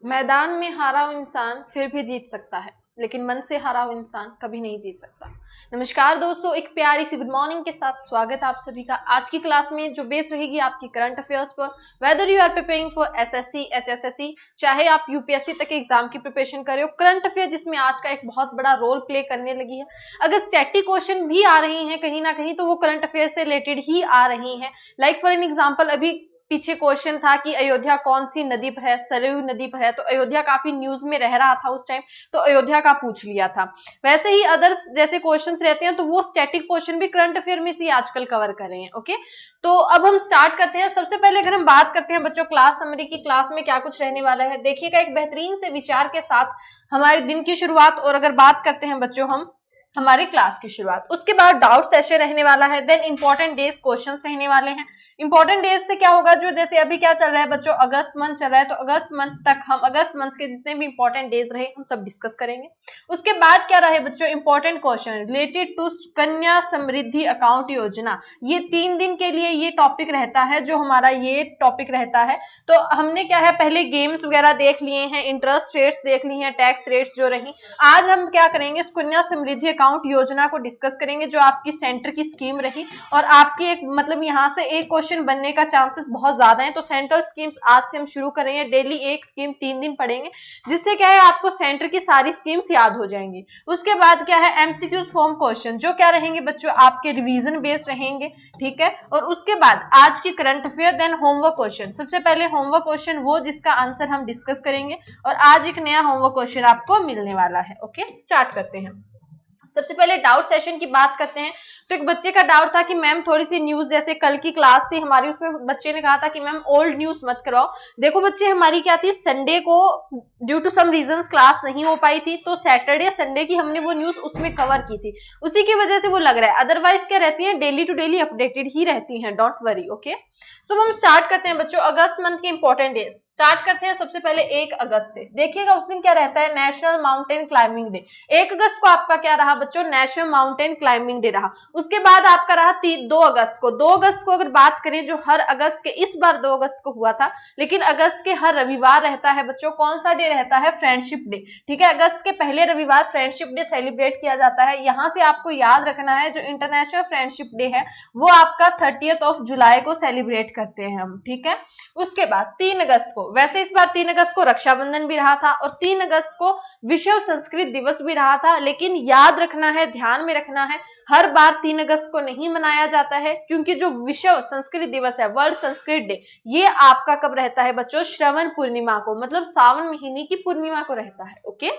मैदान में हारा हुआ इंसान फिर भी जीत सकता है, लेकिन मन से हारा हुआ इंसान कभी नहीं जीत सकता। नमस्कार दोस्तों, एक प्यारी सी गुड मॉर्निंग के साथ स्वागत है आप सभी का आज की क्लास में, जो बेस रहेगी आपकी करंट अफेयर्स पर। Whether you are preparing for SSC, HSSC, चाहे आप यूपीएससी तक के एग्जाम की प्रिपरेशन कर रहे हो, करंट अफेयर जिसमें आज का एक बहुत बड़ा रोल प्ले करने लगी है। अगर स्टैटिक क्वेश्चन भी आ रही हैं कहीं ना कहीं, तो वो करंट अफेयर से रिलेटेड ही आ रही हैं। लाइक फॉर एन एग्जाम्पल, अभी पीछे क्वेश्चन था कि अयोध्या कौन सी नदी पर है, सरयू नदी पर है, तो अयोध्या काफी न्यूज में रह रहा था उस टाइम, तो अयोध्या का पूछ लिया था। वैसे ही अदर्स जैसे क्वेश्चंस रहते हैं, तो वो स्टैटिक क्वेश्चन भी करंट अफेयर में से आजकल कवर कर रहे हैं। ओके, तो अब हम स्टार्ट करते हैं। सबसे पहले अगर हम बात करते हैं बच्चों क्लास समरी की, क्लास में क्या कुछ रहने वाला है देखिएगा, एक बेहतरीन से विचार के साथ हमारे दिन की शुरुआत। और अगर बात करते हैं बच्चों हम हमारी क्लास की शुरुआत, उसके बाद डाउट सेशन रहने वाला है, देन इंपॉर्टेंट डेज क्वेश्चंस रहने वाले हैं। इंपॉर्टेंट डेज से क्या होगा, जो जैसे अभी क्या चल रहा है बच्चों, अगस्त मंथ चल रहा है, तो अगस्त मंथ तक हम अगस्त मंथ के जितने भी इंपॉर्टेंट डेज रहे हम सब डिस्कस करेंगे। उसके बाद क्या रहे बच्चों, इंपॉर्टेंट क्वेश्चन रिलेटेड टू कन्या समृद्धि अकाउंट योजना। ये 3 दिन के लिए ये टॉपिक रहता है, जो हमारा ये टॉपिक रहता है। तो हमने क्या है, पहले गेम्स वगैरह देख लिए हैं, इंटरेस्ट रेट्स देख ली हैं, टैक्स रेट्स जो रही। आज हम क्या करेंगे, कन्या समृद्धि अकाउंट योजना को डिस्कस करेंगे, जो आपकी सेंटर की स्कीम रही। और आपकी एक मतलब यहाँ से एक क्वेश्चन बनने का चांसेस बहुत ज्यादा है। तो सेंट्रल स्कीम्स आज से हम शुरू करेंगे, डेली एक स्कीम 3 दिन पढ़ेंगे, जिससे क्या है आपको सेंटर की सारी स्कीम्स याद हो जाएंगी। उसके बाद क्या है, एमसीक्यू फॉर्म क्वेश्चन, जो क्या रहेंगे बच्चों, आपके रिवीजन बेस्ड रहेंगे। ठीक है, और उसके बाद आज की current affair, then homework question. सबसे पहले होमवर्क क्वेश्चन वो जिसका आंसर हम डिस्कस करेंगे, और आज एक नया होमवर्क क्वेश्चन आपको मिलने वाला है। ओके, स्टार्ट करते हैं। सबसे पहले डाउट सेशन की बात करते हैं। तो एक बच्चे का डाउट था कि मैम थोड़ी सी न्यूज, जैसे कल की क्लास थी हमारी, उसमें बच्चे ने कहा था कि मैम ओल्ड न्यूज मत कराओ। देखो बच्चे, हमारी क्या थी, संडे को due to some reasons class नहीं हो पाई थी, तो सैटरडे संडे की हमने वो न्यूज उसमें कवर की थी, उसी की वजह से वो लग रहा है। अदरवाइज क्या रहती है, डेली टू डेली अपडेटेड ही रहती है, डोंट वरी। ओके, सो हम स्टार्ट करते हैं बच्चों, अगस्त मंथ के इंपॉर्टेंट डेज स्टार्ट करते हैं। सबसे पहले 1 अगस्त से देखिएगा, उस दिन क्या रहता है, नेशनल माउंटेन क्लाइंबिंग डे। 1 अगस्त को आपका क्या रहा बच्चों, नेशनल माउंटेन क्लाइंबिंग डे रहा। उसके बाद आपका रहा 2 अगस्त को। 2 अगस्त को अगर बात करें, जो हर अगस्त के, इस बार 2 अगस्त को हुआ था, लेकिन अगस्त के हर रविवार रहता है बच्चों, कौन सा डे रहता है, फ्रेंडशिप डे। ठीक है, अगस्त के पहले रविवार फ्रेंडशिप डे सेलिब्रेट किया जाता है। यहां से आपको याद रखना है, जो इंटरनेशनल फ्रेंडशिप डे है वो आपका 30 जुलाई को सेलिब्रेट करते हैं हम। ठीक है, उसके बाद 3 अगस्त को, वैसे इस बार 3 अगस्त को रक्षाबंधन भी रहा था, और 3 अगस्त को विश्व संस्कृत दिवस भी रहा था। लेकिन याद रखना है, ध्यान में रखना है, हर बार 3 अगस्त को नहीं मनाया जाता है, क्योंकि जो विश्व संस्कृत दिवस है, वर्ल्ड संस्कृत डे, ये आपका कब रहता है बच्चों, श्रवण पूर्णिमा को, मतलब सावन महीने की पूर्णिमा को रहता है। ओके,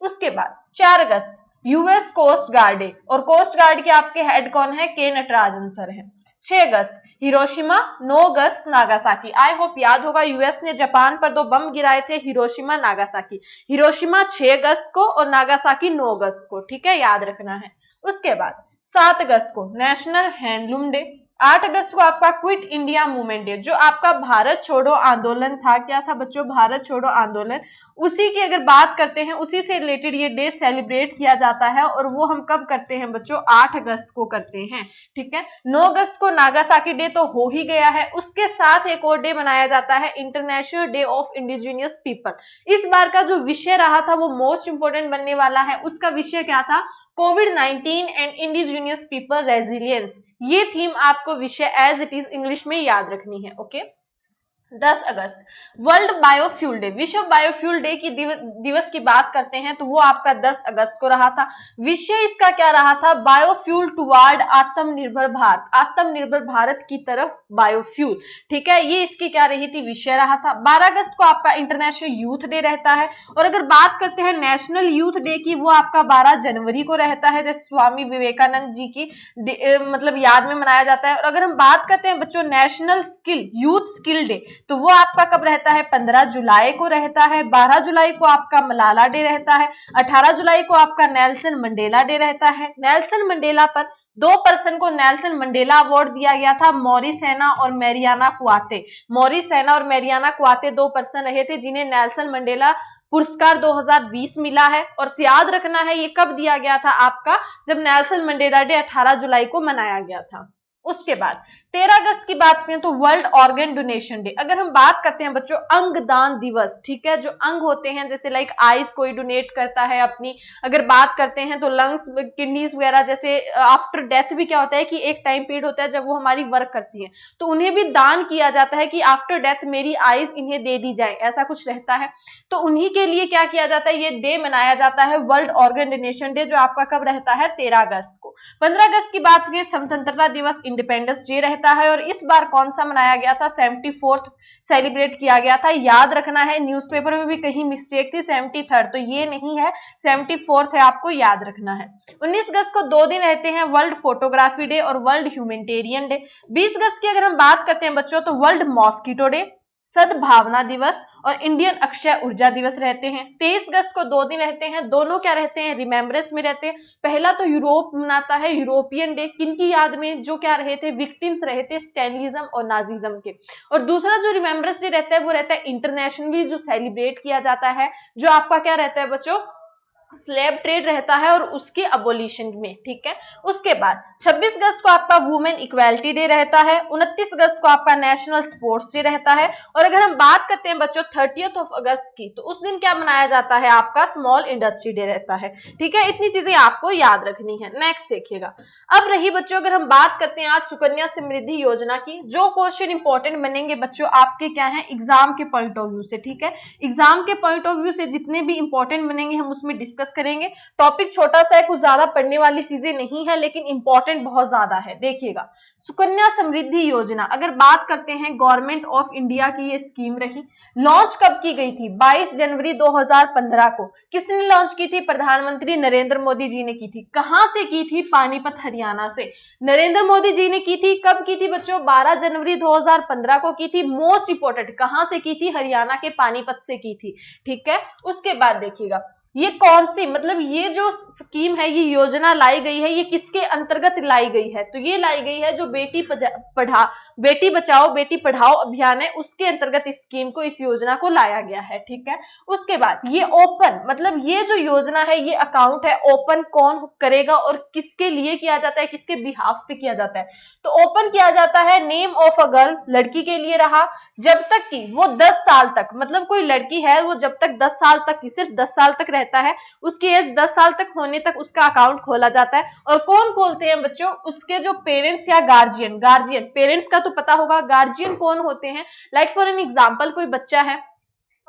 उसके बाद 4 अगस्त यूएस कोस्ट गार्ड डे, और कोस्ट गार्ड के आपके हेड कौन है, के नटराजन सर है। 6 अगस्त हिरोशिमा, 9 अगस्त नागासाकी। आई होप याद होगा, यूएस ने जापान पर 2 बम गिराए थे, हिरोशिमा नागासाकी। हिरोशिमा 6 अगस्त को और नागासाकी 9 अगस्त को। ठीक है, याद रखना है। उसके बाद 7 अगस्त को नेशनल हैंडलूम डे। 8 अगस्त को आपका क्विट इंडिया मूवमेंट डे, जो आपका भारत छोड़ो आंदोलन था। क्या था बच्चों, भारत छोड़ो आंदोलन। उसी की अगर बात करते हैं, उसी से रिलेटेड ये डे सेलिब्रेट किया जाता है, और वो हम कब करते हैं बच्चों, 8 अगस्त को करते हैं। ठीक है, 9 अगस्त को नागासाकी डे तो हो ही गया है, उसके साथ एक और डे मनाया जाता है, international day of indigenous people. इस बार का जो विषय रहा था वो मोस्ट इंपोर्टेंट बनने वाला है। उसका विषय क्या था, कोविड-19 एंड इंडिजिनियस पीपल रेजिलियंस। ये थीम आपको विषय एज इट इज इंग्लिश में याद रखनी है। ओके, 10 अगस्त वर्ल्ड बायोफ्यूल डे, विश्व बायोफ्यूल डे की दिवस की बात करते हैं, तो वो आपका 10 अगस्त को रहा था। विषय इसका क्या रहा था, बायोफ्यूल टुवार्ड आत्मनिर्भर भारत, आत्मनिर्भर भारत की तरफ बायोफ्यूल। ठीक है, ये इसकी क्या रही थी, विषय रहा था। 12 अगस्त को आपका इंटरनेशनल यूथ डे रहता है, और अगर बात करते हैं नेशनल यूथ डे की, वो आपका 12 जनवरी को रहता है, जैसे स्वामी विवेकानंद जी की मतलब याद में मनाया जाता है। और अगर हम बात करते हैं बच्चों national skill youth skill day, तो वो आपका कब रहता है, 15 जुलाई को रहता है। 12 जुलाई को आपका मलाला डे रहता है। 18 जुलाई को आपका नेल्सन मंडेला डे रहता है। नेल्सन मंडेला पर 2 पर्सन को नेल्सन मंडेला अवार्ड दिया गया था, मॉरिस सेना और मैरियाना कुआते। मॉरिस सेना और मैरियाना कुआते 2 पर्सन रहे थे जिन्हें नेल्सन मंडेला पुरस्कार 2020 मिला है। और याद रखना है, ये कब दिया गया था आपका, जब नेल्सन मंडेला डे 18 जुलाई को मनाया गया था। उसके बाद 13 अगस्त की बात करें तो वर्ल्ड ऑर्गन डोनेशन डे। अगर हम बात करते हैं बच्चों अंगदान दिवस, ठीक है, जो अंग होते हैं जैसे लाइक आईज कोई डोनेट करता है अपनी, अगर बात करते हैं तो लंग्स, किडनीज वगैरह, जैसे आफ्टर डेथ भी क्या होता है कि एक टाइम पीरियड होता है जब वो हमारी वर्क करती है, तो उन्हें भी दान किया जाता है कि आफ्टर डेथ मेरी आईज इन्हें दे दी जाए, ऐसा कुछ रहता है। तो उन्हीं के लिए क्या किया जाता है, ये डे मनाया जाता है वर्ल्ड ऑर्गन डोनेशन डे, जो आपका कब रहता है 13 अगस्त को। 15 अगस्त की बात करें स्वतंत्रता दिवस इंडिपेंडेंस डे रहता है, और इस बार कौन सा मनाया गया था, 74th सेलिब्रेट किया गया था। याद रखना है, न्यूज़पेपर में भी कहीं मिस्टेक थी 73rd, तो ये नहीं है 74th है, आपको याद रखना है। 19 अगस्त को 2 दिन रहते हैं वर्ल्ड फोटोग्राफी डे और वर्ल्ड ह्यूमैनिटेरियन डे। 20 अगस्त की अगर हम बात करते हैं बच्चों तो वर्ल्ड मॉस्किटो डे, सद्भावना दिवस और इंडियन अक्षय ऊर्जा दिवस रहते हैं। 23 अगस्त को 2 दिन रहते हैं, दोनों क्या रहते हैं, रिमेम्बरेंस में रहते हैं। पहला तो यूरोप मनाता है यूरोपियन डे, किनकी याद में, जो क्या रहे थे, विक्टिम्स रहे थे स्टैलिनिज्म और नाजिज्म के। और दूसरा जो रिमेम्बरेंस डे रहता है वो रहता है इंटरनेशनली जो सेलिब्रेट किया जाता है, जो आपका क्या रहता है बच्चों, स्लेव ट्रेड रहता है और उसके अबोलिशन में, ठीक है। उसके बाद 26 अगस्त को आपका वुमेन इक्वालिटी डे रहता है। 29 अगस्त को आपका नेशनल स्पोर्ट्स डे रहता है। और अगर हम बात करते हैं बच्चों 30th ऑफ अगस्त की, तो उस दिन क्या मनाया जाता है, आपका स्मॉल इंडस्ट्री डे रहता है, ठीक है। इतनी चीजें आपको याद रखनी है। नेक्स्ट देखिएगा, अब रही बच्चों अगर हम बात करते हैं आज सुकन्या समृद्धि योजना की, जो क्वेश्चन इंपॉर्टेंट बनेंगे बच्चों आपके क्या है, एग्जाम के पॉइंट ऑफ व्यू से, ठीक है। एग्जाम के पॉइंट ऑफ व्यू से जितने भी इंपॉर्टेंट बनेंगे हम उसमें डिस्कस करेंगे। टॉपिक छोटा सा है, कुछ ज्यादा पढ़ने वाली चीजें नहीं है, लेकिन इंपॉर्टेंट बहुत ज्यादा है। देखिएगा, सुकन्या समृद्धि योजना अगर बात करते हैं, गवर्नमेंट ऑफ इंडिया की ये स्कीम रही। लॉन्च कब की गई थी, 22 जनवरी 2015 को। किसने लॉन्च की थी, प्रधानमंत्री नरेंद्र मोदी जी ने की थी। कहां से की थी, पानीपत हरियाणा से नरेंद्र मोदी जी ने की थी। कब की थी बच्चों, 12 जनवरी 2015 को की थी। मोस्ट इंपोर्टेंट, कहां से की थी, हरियाणा के पानीपत से की थी, ठीक है। उसके बाद देखिएगा, ये कौन सी, मतलब ये जो स्कीम है, ये योजना लाई गई है, ये किसके अंतर्गत लाई गई है, तो ये लाई गई है जो बेटी बचाओ बेटी पढ़ाओ अभियान है, उसके अंतर्गत इस स्कीम को, इस योजना को लाया गया है, ठीक है। उसके बाद ये ओपन, मतलब ये जो योजना है, ये अकाउंट है ओपन कौन करेगा और किसके लिए किया जाता है, किसके बिहाफ पे किया जाता है, तो ओपन किया जाता है नेम ऑफ अ गर्ल, लड़की के लिए रहा, जब तक कि वो 10 साल तक, मतलब कोई लड़की है वो जब तक 10 साल तक की, सिर्फ 10 साल तक रहता है, उसकी एज 10 साल तक होने तक उसका अकाउंट खोला जाता है। और कौन खोलते हैं बच्चों, उसके जो पेरेंट्स या गार्जियन, पेरेंट्स का तो पता होगा, गार्जियन कौन होते हैं, लाइक फॉर एन एग्जांपल कोई बच्चा है,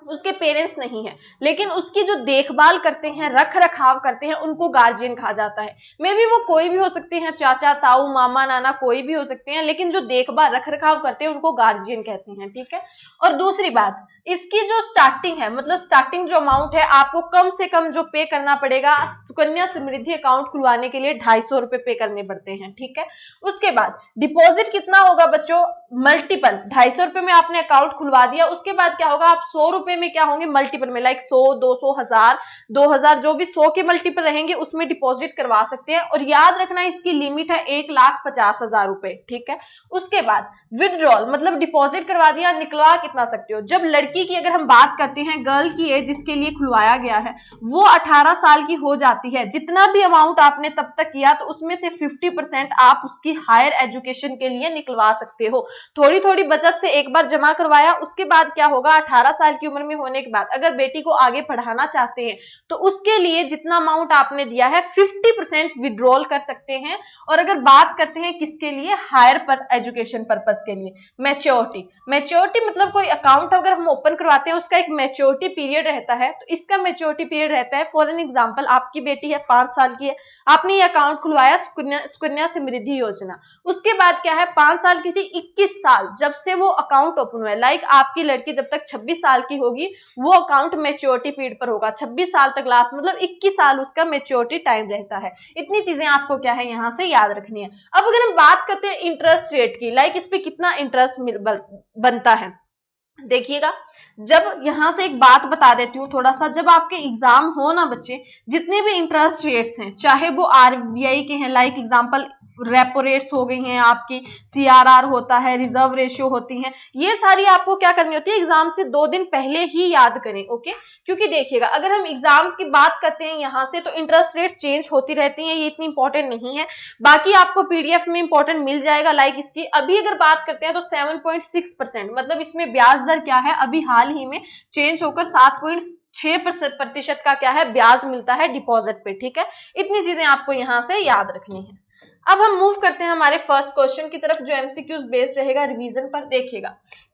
उसके पेरेंट्स नहीं है, लेकिन उसकी जो देखभाल करते हैं, रख रखाव करते हैं, उनको गार्जियन कहा जाता है। मे बी वो कोई भी हो सकते हैं, चाचा ताऊ मामा नाना कोई भी हो सकते हैं, लेकिन जो देखभाल रख रखाव करते हैं उनको गार्जियन कहते हैं, ठीक है। और दूसरी बात, इसकी जो स्टार्टिंग है, मतलब स्टार्टिंग जो अमाउंट है, आपको कम से कम जो पे करना पड़ेगा सुकन्या समृद्धि अकाउंट खुलवाने के लिए 250 रुपए पे करने पड़ते हैं, ठीक है। उसके बाद डिपॉजिट कितना होगा बच्चों, मल्टीपल, 250 रुपए में आपने अकाउंट खुलवा दिया, उसके बाद क्या होगा, आप 100 रुपए में क्या होंगे, मल्टीपल में, लाइक 100 200 1000 2000 जो भी 100 के मल्टीपल रहेंगे उसमें डिपॉजिट करवा सकते हैं। और याद रखना इसकी लिमिट है 1,50,000 रुपए, ठीक है। उसके बाद विदड्रॉल, मतलब डिपॉजिट करवा दिया, निकलवा कितना सकते हो, जब लड़की की अगर हम बात करते हैं, गर्ल की एज जिसके लिए खुलवाया गया है वो 18 साल की हो जाती है, जितना भी अमाउंट आपने तब तक किया तो उसमें से 50% आप उसकी हायर एजुकेशन के लिए निकलवा सकते हो। थोड़ी थोड़ी बचत से एक बार जमा करवाया, उसके बाद क्या होगा, 18 साल की उम्र में होने के बाद अगर बेटी को आगे पढ़ाना चाहते हैं तो उसके लिए जितना अमाउंट आपने दिया है 50% विड्रॉल कर सकते हैं। और अगर बात करते हैं किसके लिए, हायर पर एजुकेशन पर्पस के लिए। मैच्योरिटी मतलब कोई अकाउंट अगर हम ओपन करवाते हैं उसका एक मैच्योरिटी पीरियड रहता है, तो इसका मैच्योरिटी पीरियड रहता है, फॉर एन एग्जांपल आपकी बेटी है 5 साल की है, आपने ये अकाउंट खुलवाया सुकन्या समृद्धि योजना, उसके बाद क्या है, 5 साल की थी, 21 साल जब से वो अकाउंट ओपन हुआ है, लाइक आपकी लड़की जब तक 26 साल की होगी वो अकाउंट मैच्योरिटी पीरियड पर होगा, 26 साल तक लास्ट, मतलब 21 साल उसका मैच्योरिटी टाइम रहता है। इतनी चीजें आपको क्या है यहाँ से याद रखनी है। अब अगर हम बात करते हैं इंटरेस्ट रेट की, लाइक इस पे कितना इंटरेस्ट बनता है, देखिएगा जब यहाँ से एक बात बता देती हूँ थोड़ा सा, जब आपके एग्जाम हो ना बच्चे, जितने भी इंटरेस्ट रेट्स हैं, चाहे वो आरबीआई के हैं, लाइक एग्जांपल रेपो रेट्स हो गई हैं, आपकी सीआरआर होता है, रिजर्व रेशियो होती हैं, ये सारी आपको क्या करनी होती है, एग्जाम से 2 दिन पहले ही याद करें। ओके, क्योंकि देखिएगा अगर हम एग्जाम की बात करते हैं यहाँ से, तो इंटरेस्ट रेट चेंज होती रहती हैं, ये इतनी इंपॉर्टेंट नहीं है, बाकी आपको पीडीएफ में इंपॉर्टेंट मिल जाएगा। लाइक इसकी अभी अगर बात करते हैं तो 7.6%, मतलब इसमें ब्याज दर क्या है, अभी हाल ही में चेंज होकर 7.6% का क्या है, ब्याज मिलता है डिपॉजिट पे। ठीक है, इतनी चीजें आपको यहां से याद रखनी है। अब हम मूव करते हैं हमारे फर्स्ट क्वेश्चन की तरफ, जो एमसीक्यूज बेस्ड रहेगा रिवीजन पर। देखिएगा,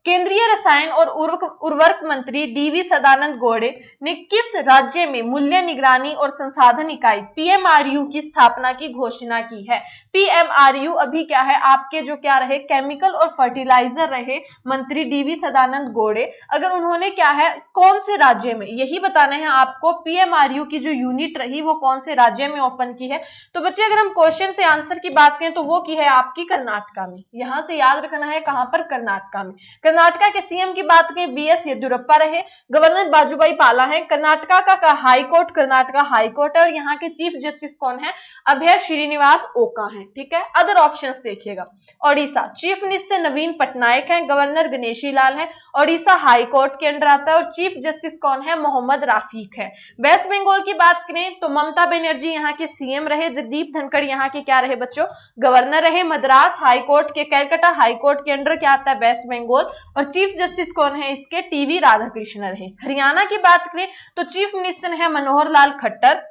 केंद्रीय रसायन और उर्वरक मंत्री डीवी सदानंद गौड़े ने किस राज्य में मूल्य निगरानी और संसाधन इकाई पीएमआरयू की स्थापना की घोषणा की है? पीएमआरयू अभी क्या है, आपके जो क्या रहे, केमिकल और फर्टिलाइजर रहे मंत्री डीवी सदानंद गौड़े। अगर उन्होंने क्या है, कौन से राज्य में, यही बताना है आपको, पीएमआरयू की जो यूनिट रही वो कौन से राज्य में ओपन की है। तो बच्चे अगर हम क्वेश्चन से आंसर की बात करें तो वो की है आपकी कर्नाटका में। यहां से याद रखना है कहां पर, कर्नाटका में। कर्नाटका के सीएम की बात करें, बीएस येदियुरप्पा रहे, गवर्नर बाजूभाई पाला है। कर्नाटका का high court Karnataka high court है, और यहाँ के चीफ जस्टिस कौन है, अभय श्रीनिवास ओका है। ठीक है, अदर ऑप्शंस देखिएगा, ओडिशा चीफ मिनिस्टर नवीन पटनायक है, गवर्नर गणेशी लाल है, ओडिशा हाई कोर्ट के अंडर आता है, और चीफ जस्टिस कौन है, मोहम्मद राफीक है। वेस्ट बंगाल की बात करें तो ममता बनर्जी यहाँ के सीएम रहे, जगदीप धनखड़ यहाँ के क्या रहे बच्चों, गवर्नर रहे। मद्रास हाई कोर्ट के, कैलकाटा हाई कोर्ट के अंडर क्या आता है, वेस्ट बंगाल, और चीफ जस्टिस कौन है इसके, टीवी राधाकृष्णन रहे। हरियाणा की बात करें तो चीफ मिनिस्टर है मनोहर लाल खट्टर,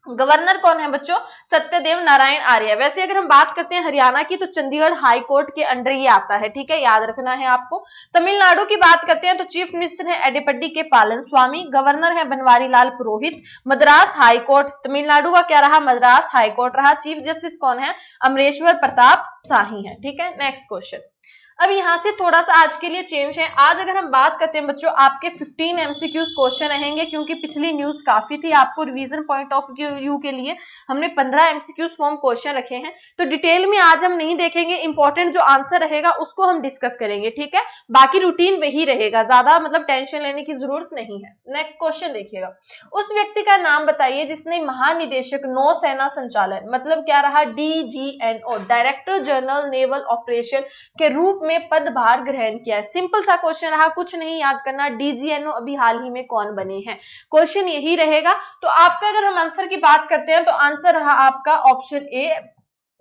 गवर्नर कौन है बच्चों, सत्यदेव नारायण आर्य। वैसे अगर हम बात करते हैं हरियाणा की तो चंडीगढ़ हाई कोर्ट के अंडर ये आता है। ठीक है, याद रखना है आपको। तमिलनाडु की बात करते हैं तो चीफ मिनिस्टर है एडेपड्डी के पालन स्वामी, गवर्नर है बनवारी लाल पुरोहित। मद्रास हाई कोर्ट तमिलनाडु का क्या रहा, मद्रास हाई कोर्ट रहा। चीफ जस्टिस कौन है, अमरेश्वर प्रताप शाही है। ठीक है, नेक्स्ट क्वेश्चन। अब यहाँ से थोड़ा सा आज के लिए चेंज है। आज अगर हम बात करते हैं बच्चों, आपके 15 एमसीक्यूज क्वेश्चन रहेंगे, क्योंकि पिछली न्यूज काफी थी, आपको रिवीजन पॉइंट ऑफ व्यू के लिए हमने 15 एमसीक्यूज फॉर्म क्वेश्चन रखे हैं। तो डिटेल में आज हम नहीं देखेंगे, इंपॉर्टेंट जो आंसर रहेगा उसको हम डिस्कस करेंगे। ठीक है, बाकी रूटीन वही रहेगा, ज्यादा मतलब टेंशन लेने की जरूरत नहीं है। नेक्स्ट क्वेश्चन देखिएगा, उस व्यक्ति का नाम बताइए जिसने महानिदेशक नौसेना संचालन, मतलब क्या रहा, डीजीएनओ डायरेक्टर जनरल नेवल ऑपरेशन के रूप में पदभार ग्रहण किया है। सिंपल सा क्वेश्चन रहा, कुछ नहीं याद करना, डीजीएनओ अभी हाल ही में कौन बने हैं, क्वेश्चन यही रहेगा। तो आपका अगर हम आंसर की बात करते हैं तो आंसर रहा आपका option A,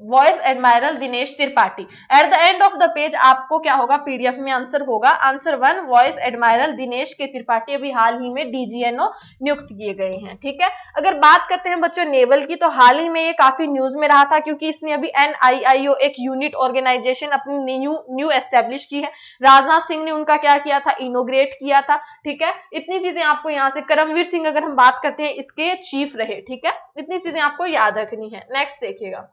voice admiral Dinesh Tripathi. At the end of the page आपको क्या होगा, पीडीएफ में आंसर होगा, आंसर 1 वॉइस एडमायरल दिनेश के त्रिपाठी अभी हाल ही में डीजीएनओ नियुक्त किए गए हैं। ठीक है, अगर बात करते हैं बच्चों नेवल की, तो हाल ही में ये काफी न्यूज में रहा था, क्योंकि इसने अभी NIIO एक यूनिट ऑर्गेनाइजेशन अपनी न्यू एस्टेब्लिश की है। राजनाथ सिंह ने उनका क्या किया था, इनोग्रेट किया था। ठीक है, इतनी चीजें आपको यहाँ से, करमवीर सिंह अगर हम बात करते हैं इसके चीफ रहे। ठीक है, इतनी चीजें आपको याद रखनी है। नेक्स्ट देखिएगा,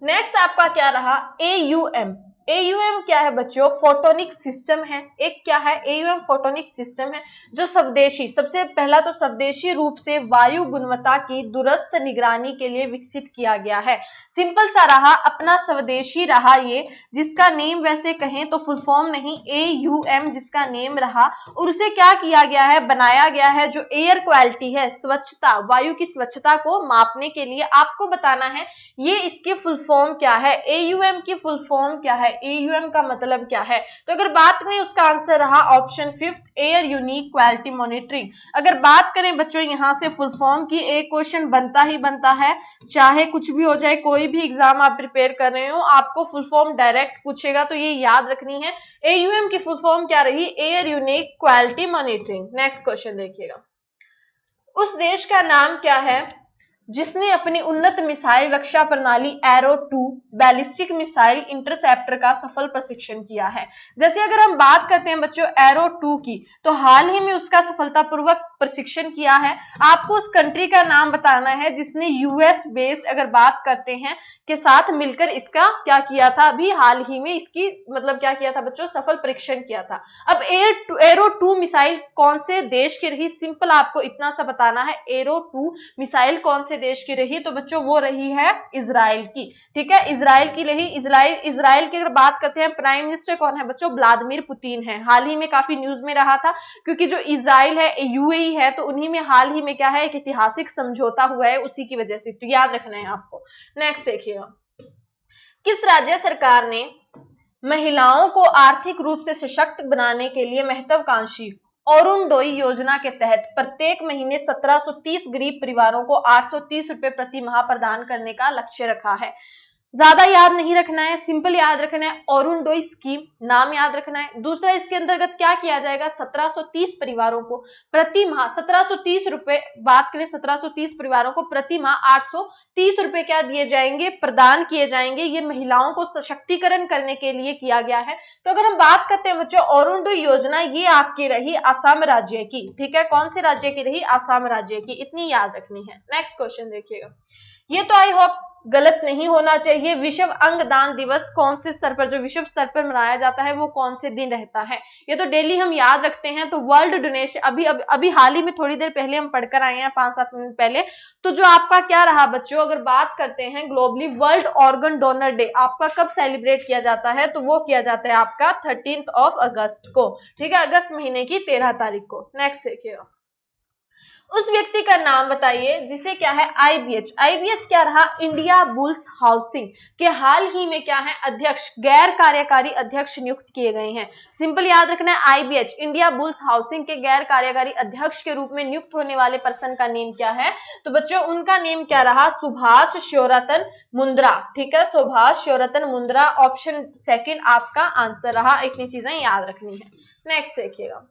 नेक्स्ट आपका क्या रहा, AUM। AUM क्या है बच्चों, फोटोनिक सिस्टम है। एक क्या है, AUM फोटोनिक सिस्टम है जो स्वदेशी, सबसे पहला तो स्वदेशी रूप से वायु गुणवत्ता की दूरस्थ निगरानी के लिए विकसित किया गया है। सिंपल सा रहा, अपना स्वदेशी रहा ये, जिसका नेम वैसे कहें तो फुल फॉर्म नहीं, AUM जिसका नेम रहा, और उसे क्या किया गया है, बनाया गया है, जो एयर क्वालिटी है, स्वच्छता, वायु की स्वच्छता को मापने के लिए आपको बताना है ये इसकी फुल फॉर्म क्या है, AUM की फुल फॉर्म क्या है, AUM का मतलब क्या है। तो अगर बात करें उसका आंसर रहा option 5 air unique quality monitoring. अगर बात करें बच्चों यहाँ से फुल फॉर्म की, एक क्वेश्चन बनता ही बनता है, चाहे कुछ भी हो जाए, कोई भी एग्जाम आप प्रिपेयर कर रहे हो, आपको फुल फॉर्म डायरेक्ट पूछेगा, तो ये याद रखनी है। AUM की फुल फॉर्म क्या रही, air unique quality monitoring. Next question देखिएगा, उस देश का नाम क्या है जिसने अपनी उन्नत मिसाइल रक्षा प्रणाली एरो 2 बैलिस्टिक मिसाइल इंटरसेप्टर का सफल प्रशिक्षण किया है। जैसे अगर हम बात करते हैं बच्चों एरो 2 की, तो हाल ही में उसका सफलतापूर्वक प्रशिक्षण किया है, आपको उस कंट्री का नाम बताना है जिसने यूएस बेस्ड अगर बात करते हैं के साथ मिलकर इसका क्या किया था, अभी हाल ही में इसकी मतलब क्या किया था बच्चों, सफल परीक्षण किया था। अब एरो 2 मिसाइल कौन से देश की रही, सिंपल आपको इतना सा बताना है, एरो 2 मिसाइल कौन से देश की रही, तो बच्चों वो रही है इजराइल की। ठीक है, इजराइल की रही। इजराइल की अगर बात करते हैं, प्राइम मिनिस्टर कौन है बच्चों, व्लादिमीर पुतिन है। हाल ही में काफी न्यूज में रहा था, क्योंकि जो इजराइल है यूएई है, तो उन्हीं में हाल ही में क्या है, एक ऐतिहासिक समझौता हुआ है उसी की वजह से, तो याद रखना है आपको। नेक्स्ट देखिएगा, किस राज्य सरकार ने महिलाओं को आर्थिक रूप से सशक्त बनाने के लिए महत्वाकांक्षी अरुणोदय योजना के तहत प्रत्येक महीने 1730 गरीब परिवारों को 830 रुपए प्रति माह प्रदान करने का लक्ष्य रखा है? ज्यादा याद नहीं रखना है, सिंपल याद रखना है, अरुणोदय स्कीम नाम याद रखना है। दूसरा, इसके अंतर्गत क्या किया जाएगा, 1730 परिवारों को प्रति माह 1730 रुपए, बात करें 1730 परिवारों को प्रति माह 830 रुपए क्या दिए जाएंगे, प्रदान किए जाएंगे। ये महिलाओं को सशक्तिकरण करने के लिए किया गया है। तो अगर हम बात करते हैं बच्चों अरुणोदय योजना, ये आपकी रही असम राज्य की। ठीक है, कौन से राज्य की रही, असम राज्य की, इतनी याद रखनी है। नेक्स्ट क्वेश्चन देखिएगा, ये तो आई होप गलत नहीं होना चाहिए। विश्व अंगदान दिवस कौन से स्तर पर, जो विश्व स्तर पर मनाया जाता है, वो कौन से दिन रहता है, ये तो डेली हम याद रखते हैं। तो वर्ल्ड डोनेशन, अभी हाल ही में थोड़ी देर पहले हम पढ़कर आए हैं, 5-7 मिनट पहले। तो जो आपका क्या रहा बच्चों, अगर बात करते हैं globally, world organ donor day आपका कब सेलिब्रेट किया जाता है, तो वो किया जाता है आपका 13 अगस्त को। ठीक है, अगस्त महीने की 13 तारीख को। नेक्स्ट देखिए, उस व्यक्ति का नाम बताइए जिसे क्या है आईबीएच क्या रहा, इंडिया बुल्स हाउसिंग के हाल ही में क्या है अध्यक्ष, गैर कार्यकारी अध्यक्ष नियुक्त किए गए हैं। सिंपल याद रखना है, आईबीएच इंडिया बुल्स हाउसिंग के गैर कार्यकारी अध्यक्ष के रूप में नियुक्त होने वाले पर्सन का नेम क्या है, तो बच्चों उनका नेम क्या रहा, सुभाष शिवरतन मुंद्रा। ठीक है, सुभाष शिवरतन मुंद्रा, ऑप्शन सेकंड आपका आंसर रहा। इतनी चीजें याद रखनी है। नेक्स्ट देखिएगा,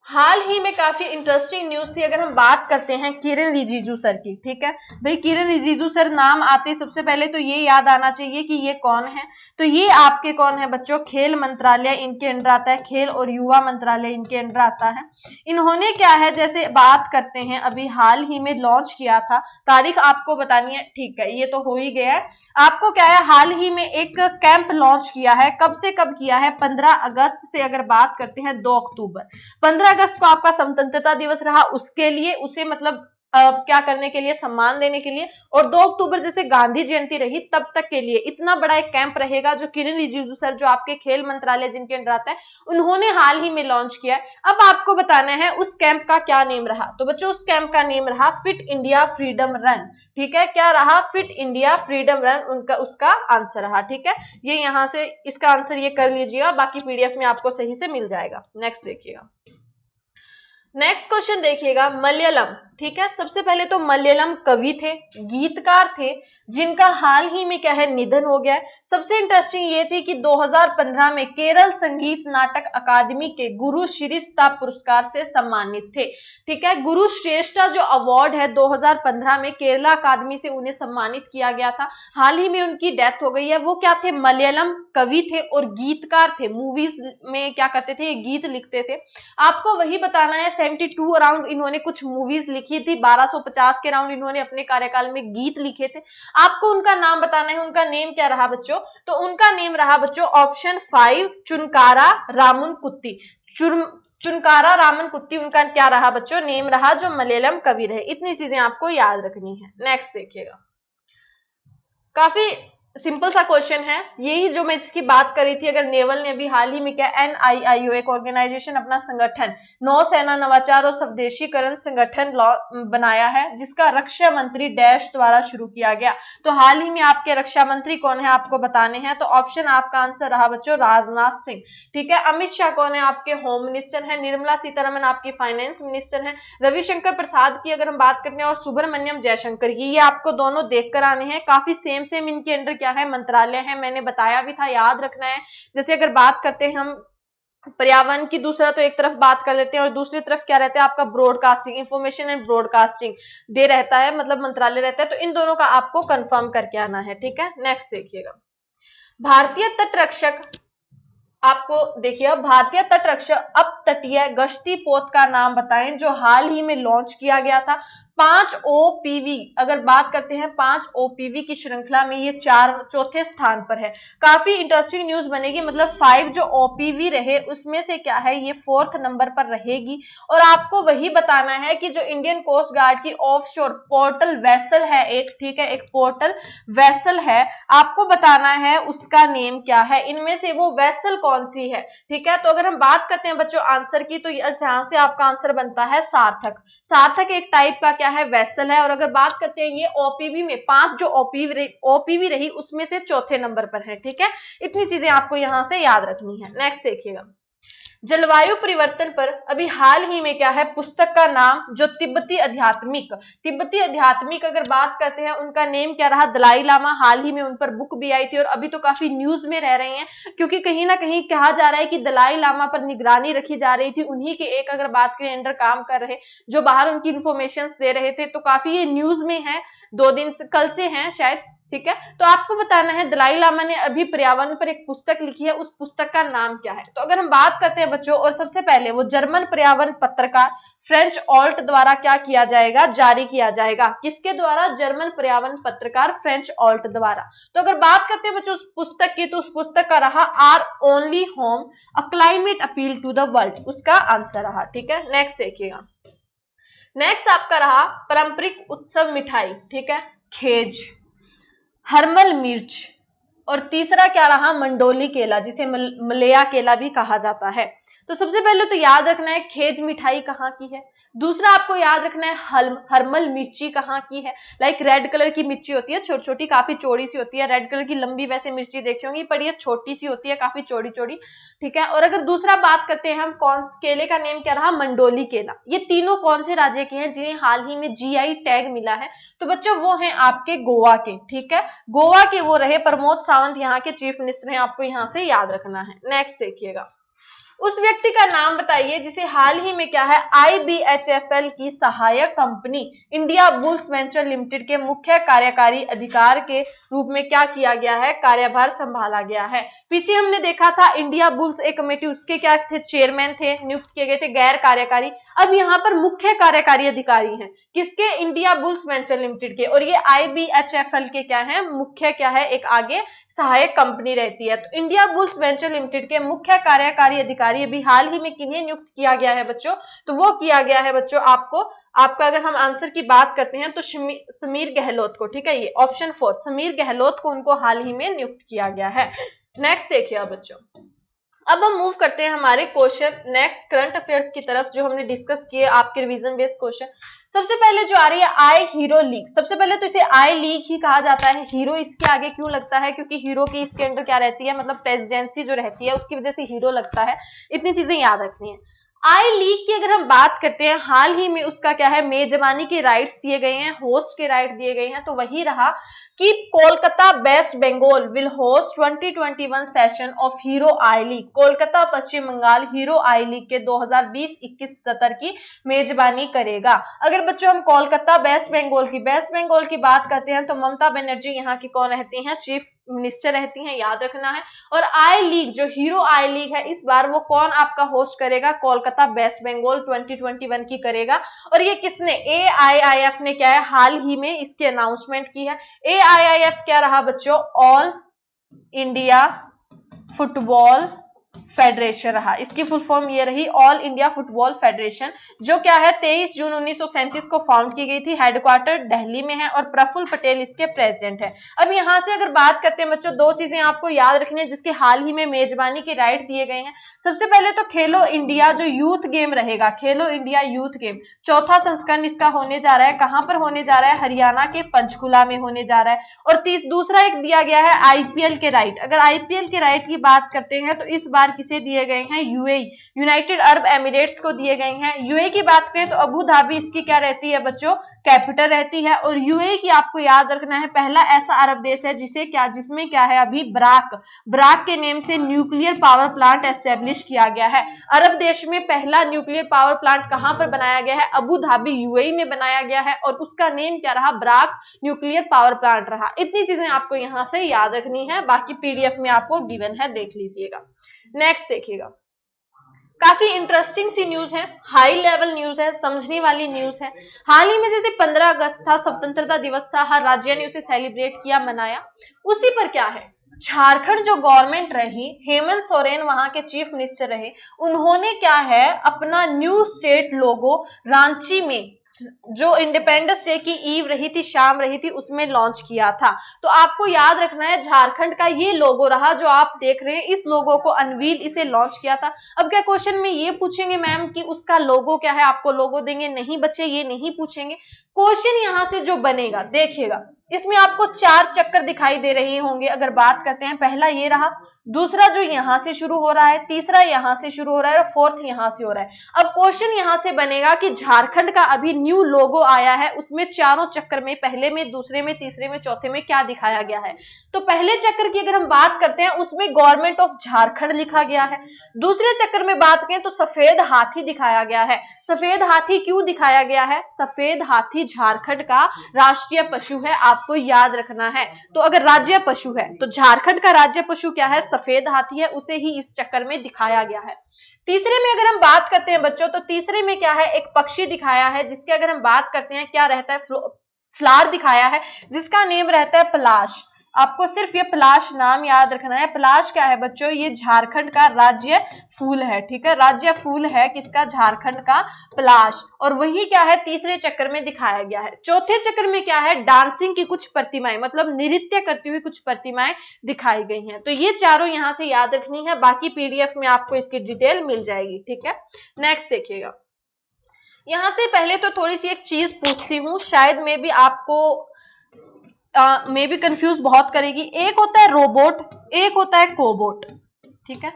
हाल ही में काफी इंटरेस्टिंग न्यूज थी, अगर हम बात करते हैं किरण रिजिजू सर की। ठीक है भाई, किरण रिजिजू सर नाम आते सबसे पहले तो ये याद आना चाहिए कि ये कौन है, तो ये आपके कौन है बच्चों, खेल मंत्रालय इनके अंडर आता है, खेल और युवा मंत्रालय इनके अंडर आता है। इन्होंने क्या है, जैसे बात करते हैं अभी हाल ही में लॉन्च किया था, तारीख आपको बतानी है। ठीक है, ये तो हो ही गया है। आपको क्या है, हाल ही में एक कैंप लॉन्च किया है, कब से कब किया है, 15 अगस्त से अगर बात करते हैं 2 अक्टूबर। 15 अगस्त को आपका स्वतंत्रता दिवस रहा, उसके लिए उसे मतलब क्या करने के लिए, सम्मान देने के लिए, और 2 अक्टूबर जैसे गांधी जयंती रही तब तक के लिए इतना बड़ा एक कैंप रहेगा, जो किरण रिजिजू सर जो आपके खेल मंत्रालय जिनके अंडर आता है, उन्होंने हाल ही में लॉन्च किया है। अब आपको बताना है उस कैंप का क्या नेम रहा, तो बच्चों उस कैंप का नेम रहा फिट इंडिया फ्रीडम रन। ठीक है, क्या रहा, फिट इंडिया फ्रीडम रन उनका उसका आंसर रहा। ठीक है, ये यहां से इसका आंसर ये कर लीजिएगा, बाकी पीडीएफ में आपको सही से मिल जाएगा। नेक्स्ट देखिएगा, नेक्स्ट क्वेश्चन देखिएगा, मलयालम। ठीक है, सबसे पहले तो मलयालम कवि थे, गीतकार थे, जिनका हाल ही में क्या है, निधन हो गया है। सबसे इंटरेस्टिंग ये थी कि 2015 में केरल संगीत नाटक अकादमी के गुरु श्रेष्ठता पुरस्कार से सम्मानित थे। ठीक है, गुरु श्रेष्ठता जो अवार्ड है 2015 में केरला अकादमी से उन्हें सम्मानित किया गया था। हाल ही में उनकी डेथ हो गई है। वो क्या थे, मलयालम कवि थे और गीतकार थे, मूवीज में क्या करते थे, गीत लिखते थे। आपको वही बताना है, 72 अराउंड इन्होंने कुछ मूवीज लिखी थी, 1250 के अराउंड इन्होंने अपने कार्यकाल में गीत लिखे थे। आपको उनका नाम बताना है, उनका नेम क्या रहा बच्चों, तो उनका नेम रहा बच्चों ऑप्शन 5 चुनकारा रामन कुत्ती। चुनकारा रामन कुत्ती उनका क्या रहा बच्चों, नेम रहा, जो मलयालम कवि रहे। इतनी चीजें आपको याद रखनी है। नेक्स्ट देखिएगा, काफी सिंपल सा क्वेश्चन है, यही जो मैं इसकी बात करी थी। अगर नेवल ने अभी हाल ही में क्या NIIO एक ऑर्गेनाइजेशन अपना संगठन नौसेना नवाचार और स्वदेशीकरण संगठन बनाया है, जिसका रक्षा मंत्री डैश द्वारा शुरू किया गया। तो हाल ही में आपके रक्षा मंत्री कौन है आपको बताने हैं, तो ऑप्शन आपका आंसर रहा बच्चों राजनाथ सिंह। ठीक है, अमित शाह कौन है आपके होम मिनिस्टर है, निर्मला सीतारमन आपकी फाइनेंस मिनिस्टर है, रविशंकर प्रसाद की अगर हम बात करते हैं, और सुब्रमण्यम जयशंकर की, ये आपको दोनों देखकर आने हैं। काफी सेम इनके अंडर क्या है, मंत्रालय है, मैंने बताया भी था, याद रखना है। जैसे अगर बात करते हैं हम पर्यावरण की, दूसरा तो एक तरफ बात कर लेते हैं, और दूसरी तरफ क्या रहता है आपका broadcasting, information and broadcasting day रहता है, मतलब मंत्रालय रहता है। तो इन दोनों का आपको कंफर्म करके आना है। ठीक है, नेक्स्ट देखिएगा, भारतीय तट रक्षक आपको देखिए, भारतीय तटरक्षक अपतटीय गश्ती पोत का नाम बताएं जो हाल ही में लॉन्च किया गया था। 5 ओपीवी, अगर बात करते हैं 5 ओपीवी की श्रृंखला में ये चौथे स्थान पर है। काफी इंटरेस्टिंग न्यूज बनेगी, मतलब 5 जो ओपीवी रहे उसमें से क्या है ये 4th नंबर पर रहेगी। और आपको वही बताना है कि जो इंडियन कोस्ट गार्ड की ऑफशोर पोर्टल वेसल है एक, ठीक है, एक पोर्टल वेसल है, आपको बताना है उसका नेम क्या है, इनमें से वो वेसल कौन सी है, ठीक है। तो अगर हम बात करते हैं बच्चों आंसर की, तो यहां से आपका आंसर बनता है सार्थक। सार्थक एक टाइप का क्या है, वेसल है। और अगर बात करते हैं ये ओपीवी में 5 जो ओपीवी रही उसमें से चौथे नंबर पर है, ठीक है। इतनी चीजें आपको यहां से याद रखनी है। नेक्स्ट देखिएगा, जलवायु परिवर्तन पर अभी हाल ही में क्या है पुस्तक का नाम, जो तिब्बती आध्यात्मिक अगर बात करते हैं उनका नेम क्या रहा, दलाई लामा। हाल ही में उन पर बुक भी आई थी और अभी तो काफी न्यूज में रह रहे हैं, क्योंकि कहीं ना कहीं कहा जा रहा है कि दलाई लामा पर निगरानी रखी जा रही थी। उन्हीं के एक अगर बात करें अंडर काम कर रहे जो बाहर उनकी इंफॉर्मेशन दे रहे थे, तो काफी ये न्यूज में है, 2 दिन से, कल से है शायद, ठीक है। तो आपको बताना है दलाई लामा ने अभी पर्यावरण पर एक पुस्तक लिखी है, उस पुस्तक का नाम क्या है। तो अगर हम बात करते हैं बच्चों, और सबसे पहले वो जर्मन पर्यावरण पत्रकार फ्रेंच ऑल्ट द्वारा क्या किया जाएगा, जारी किया जाएगा। किसके द्वारा, जर्मन पर्यावरण पत्रकार फ्रेंच ऑल्ट द्वारा। तो अगर बात करते हैं बच्चों उस पुस्तक की, तो उस पुस्तक का रहा our only home a climate appeal to the world, उसका आंसर रहा, ठीक है। नेक्स्ट देखिएगा, नेक्स्ट आपका रहा पारंपरिक उत्सव मिठाई, ठीक है, खेज, हरमल मिर्च, और तीसरा क्या रहा, मंडोली केला, जिसे मलया केला भी कहा जाता है। तो सबसे पहले तो याद रखना है खेज मिठाई कहाँ की है। दूसरा आपको याद रखना है हरमल मिर्ची कहाँ की है। लाइक रेड कलर की मिर्ची होती है, छोटी छोटी, काफी चौड़ी सी होती है। रेड कलर की लंबी वैसे मिर्ची देखी होंगी, पर ये छोटी सी होती है, काफी चौड़ी चौड़ी, ठीक है। और अगर दूसरा बात करते हैं हम, कौन केले का नेम क्या रहा, मंडोली केला। ये तीनों कौन से राज्य के हैं जिन्हें हाल ही में जीआई टैग मिला है। तो बच्चों वो हैं आपके गोवा के, ठीक है, गोवा के वो रहे। प्रमोद सावंत यहाँ के चीफ मिनिस्टर हैं, आपको यहाँ से याद रखना है। नेक्स्ट देखिएगा, उस व्यक्ति का नाम बताइए जिसे हाल ही में क्या है आईबीएचएफएल की सहायक company India bulls venture limited के मुख्य कार्यकारी अधिकारी के रूप में क्या किया गया है, कार्यभार संभाला गया है। पीछे हमने देखा था इंडिया बुल्स एक कमेटी, उसके क्या थे, चेयरमैन थे, नियुक्त किए गए थे, गैर कार्यकारी। अब यहाँ पर मुख्य कार्यकारी अधिकारी हैं, किसके, इंडिया बुल्स वेंचर लिमिटेड के। और ये आईबीएचएफएल के क्या है, मुख्य क्या है, एक आगे सहायक कंपनी रहती है। तो इंडिया बुल्स वेंचर लिमिटेड के मुख्य कार्यकारी अधिकारी अभी हाल ही में किन्हें नियुक्त किया गया है बच्चों, तो वो किया गया है बच्चों आपका अगर हम आंसर की बात करते हैं तो समीर गहलोत को, ठीक है, ये ऑप्शन 4 समीर गहलोत को उनको हाल ही में नियुक्त किया गया है। नेक्स्ट देखिए बच्चों, अब हम मूव करते हैं हमारे क्वेश्चन नेक्स्ट करंट अफेयर्स की तरफ, जो हमने डिस्कस किए आपके रिवीजन बेस्ड क्वेश्चन। सबसे पहले जो आ रही है आई हीरो लीग, सबसे पहले तो इसे आई लीग ही कहा जाता है। हीरो इसके आगे क्यों लगता है, क्योंकि हीरो की इसके अंदर क्या रहती है, मतलब प्रेसिडेंसी जो रहती है उसकी वजह से हीरो लगता है। इतनी चीजें याद रखनी है। आई लीग की अगर हम बात करते हैं, हाल ही में उसका क्या है, मेजबानी के राइट्स दिए गए हैं, होस्ट के राइट दिए गए हैं। तो वही रहा कि Kolkata west Bengal will host 2021 session of Hero I league. Kolkata पश्चिम बंगाल हीरो आई लीग के 2020-21 सत्र की मेजबानी करेगा। अगर बच्चों हम कोलकाता वेस्ट बंगाल की बात करते हैं, तो ममता बनर्जी यहाँ की कौन रहती हैं, चीफ मिनिस्टर रहती हैं, याद रखना है। और आई लीग जो हीरो आई लीग है, इस बार वो कौन आपका होस्ट करेगा, कोलकाता वेस्ट बंगाल 2021 की करेगा। और ये किसने, AIIF ने क्या है हाल ही में इसकी अनाउंसमेंट की है। AIIF क्या रहा बच्चों, ऑल इंडिया फुटबॉल फेडरेशन रहा। इसकी फुल फॉर्म ये रही ऑल इंडिया फुटबॉल फेडरेशन, जो क्या है 23 जून 1937 को फाउंड की गई थी। हेडक्वार्टर दिल्ली में है और प्रफुल्ल पटेल इसके प्रेसिडेंट है। अब यहां से अगर बात करते हैं बच्चों, दो चीजें आपको याद रखनी है जिसके हाल ही में मेजबानी के राइट दिए गए हैं। सबसे पहले तो खेलो इंडिया जो यूथ गेम रहेगा, खेलो इंडिया यूथ गेम, चौथा संस्करण इसका होने जा रहा है। कहां पर होने जा रहा है, हरियाणा के पंचकुला में होने जा रहा है। और दूसरा एक दिया गया है आईपीएल के राइट। अगर आईपीएल के राइट की बात करते हैं तो इस बार किसे दिए गए हैं, यूएई यूनाइटेड अरब एमिरेट्स को दिए गए हैं। यूएई की बात करें तो अबू धाबी इसकी क्या रहती है बच्चों, कैपिटल रहती है। और यूएई की आपको याद रखना है पहला ऐसा अरब देश है जिसमें क्या है अभी ब्राक के नेम से न्यूक्लियर पावर प्लांट एस्टेब्लिश किया गया है। अरब देश में पहला न्यूक्लियर पावर प्लांट कहां पर बनाया गया है, अबू धाबी यूएई में बनाया गया है। और उसका नेम क्या रहा, ब्राक न्यूक्लियर पावर प्लांट रहा। इतनी चीजें आपको यहां से याद रखनी है, बाकी पीडीएफ में आपको गिवन है, देख लीजिएगा। नेक्स्ट देखिएगा, काफी इंटरेस्टिंग सी न्यूज है, हाई लेवल न्यूज है, समझने वाली न्यूज है। हाल ही में जैसे 15 अगस्त था, स्वतंत्रता दिवस था, हर राज्य ने उसे सेलिब्रेट किया, मनाया। उसी पर क्या है, झारखंड जो गवर्नमेंट रही, हेमंत सोरेन वहां के चीफ मिनिस्टर रहे, उन्होंने क्या है अपना न्यू स्टेट लोगो रांची में जो इंडिपेंडेंस डे की ईव रही थी, शाम रही थी, उसमें लॉन्च किया था। तो आपको याद रखना है झारखंड का ये लोगो रहा जो आप देख रहे हैं, इस लोगो को अनवील, इसे लॉन्च किया था। अब क्या क्वेश्चन में ये पूछेंगे मैम कि उसका लोगो क्या है, आपको लोगो देंगे? नहीं बच्चे, ये नहीं पूछेंगे। क्वेश्चन यहां से जो बनेगा देखिएगा, इसमें आपको 4 चक्कर दिखाई दे रहे होंगे। अगर बात करते हैं, पहला ये रहा, दूसरा जो यहां से शुरू हो रहा है, तीसरा यहां से शुरू हो रहा है और फोर्थ यहां से हो रहा है। अब क्वेश्चन यहां से बनेगा कि झारखंड का अभी न्यू लोगो आया है, उसमें चारों चक्कर में, पहले में, दूसरे में, तीसरे में, चौथे में क्या दिखाया गया है? तो पहले चक्कर की अगर हम बात करते हैं, उसमें गवर्नमेंट ऑफ झारखंड लिखा गया है। दूसरे चक्कर में बात करें तो सफेद हाथी दिखाया गया है। सफेद हाथी क्यों दिखाया गया है? सफेद हाथी झारखंड का राष्ट्रीय पशु है, आपको याद रखना है। तो अगर राज्य पशु है तो झारखंड का राज्य पशु क्या है? सफेद हाथी है, उसे ही इस चक्कर में दिखाया गया है। तीसरे में अगर हम बात करते हैं बच्चों, तो तीसरे में क्या है, एक पक्षी दिखाया है, जिसके अगर हम बात करते हैं क्या रहता है, फ्लावर दिखाया है, जिसका नेम रहता है पलाश। आपको सिर्फ ये पलाश नाम याद रखना है। पलाश क्या है बच्चों? ये झारखंड का राज्य फूल है, ठीक है, राज्य फूल है किसका? झारखंड का, पलाश। और वही क्या है, तीसरे चक्कर में दिखाया गया है। चौथे चक्कर में क्या है, डांसिंग की कुछ प्रतिमाएं, मतलब नृत्य करती हुई कुछ प्रतिमाएं दिखाई गई हैं। तो ये चारों यहां से याद रखनी है, बाकी पीडीएफ में आपको इसकी डिटेल मिल जाएगी, ठीक है। नेक्स्ट देखिएगा, यहां से पहले तो थोड़ी सी एक चीज पूछती हूँ, शायद में भी आपको मे भी कंफ्यूज बहुत करेगी। एक होता है रोबोट, एक होता है कोबोट, ठीक है।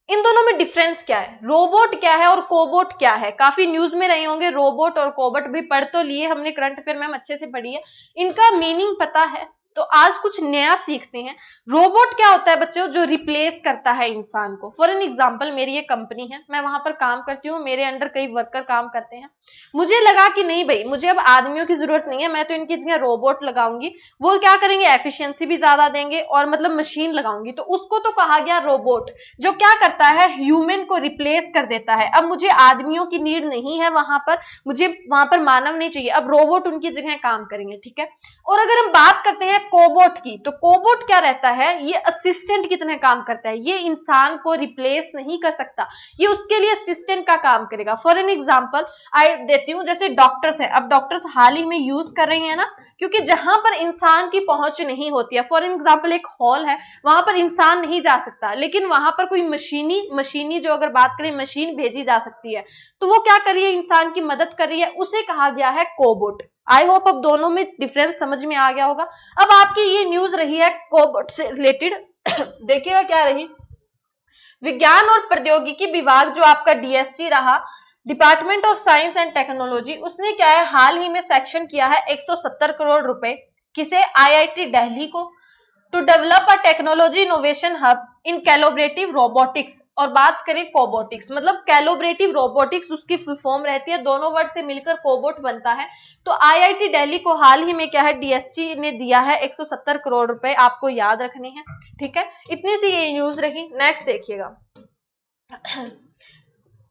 इन दोनों में डिफरेंस क्या है? रोबोट क्या है और कोबोट क्या है? काफी न्यूज में रहे होंगे, रोबोट और कोबोट भी पढ़ तो लिए हमने, करंट अफेयर में हम अच्छे से पढ़ी है, इनका मीनिंग पता है। तो आज कुछ नया सीखते हैं। रोबोट क्या होता है बच्चों? जो रिप्लेस करता है इंसान को। फॉर एन एग्जांपल, मेरी ये कंपनी है, मैं वहां पर काम करती हूँ, मेरे अंडर कई वर्कर काम करते हैं। मुझे लगा कि नहीं भाई, मुझे अब आदमियों की जरूरत नहीं है, मैं तो इनकी जगह रोबोट लगाऊंगी, वो क्या करेंगे, एफिशिएंसी भी ज्यादा देंगे, और मतलब मशीन लगाऊंगी, तो उसको तो कहा गया रोबोट, जो क्या करता है, ह्यूमन को रिप्लेस कर देता है। अब मुझे आदमियों की नीड नहीं है वहां पर, मुझे वहां पर मानव नहीं चाहिए, अब रोबोट उनकी जगह काम करेंगे, ठीक है। और अगर हम बात करते हैं कोबोट की, तो कोबोट क्या रहता है, ये असिस्टेंट की तरह काम करता है, ये इंसान को रिप्लेस नहीं कर सकता, ये उसके लिए असिस्टेंट का काम करेगा। फॉर एन एग्जांपल आई देती हूँ, जैसे डॉक्टर्स है, अब डॉक्टर्स हाल ही में यूज कर रहे हैं ना, क्योंकि जहां पर इंसान की पहुंच नहीं होती है, फॉर एन एग्जांपल एक हॉल है, वहां पर इंसान नहीं जा सकता, लेकिन वहां पर कोई मशीनी जो अगर बात करें, मशीन भेजी जा सकती है, तो वो क्या कर रही है, इंसान की मदद कर रही है, उसे कहा गया है कोबोट। आई होप अब दोनों में डिफरेंस समझ में आ गया होगा। अब आपकी ये न्यूज रही है कोबोट से रिलेटेड, देखिएगा क्या रही, विज्ञान और प्रौद्योगिकी विभाग जो आपका डीएसटी रहा, department of science and technology, उसने क्या है हाल ही में सेक्शन किया है 170 करोड़ रुपए, किसे, आईआईटी दिल्ली को, to develop a technology innovation hub in collaborative robotics. और बात करें कोबोटिक्स, मतलब कैलोब्रेटिव रोबोटिक्स उसकी फुल फॉर्म रहती है, दोनों वर्ड से मिलकर कोबोट बनता है। तो आईआईटी दिल्ली को हाल ही में क्या है, डीएसटी ने दिया है 170 करोड़ रुपए, आपको याद रखने हैं, ठीक है। इतनी सी ये न्यूज रही। नेक्स्ट देखिएगा,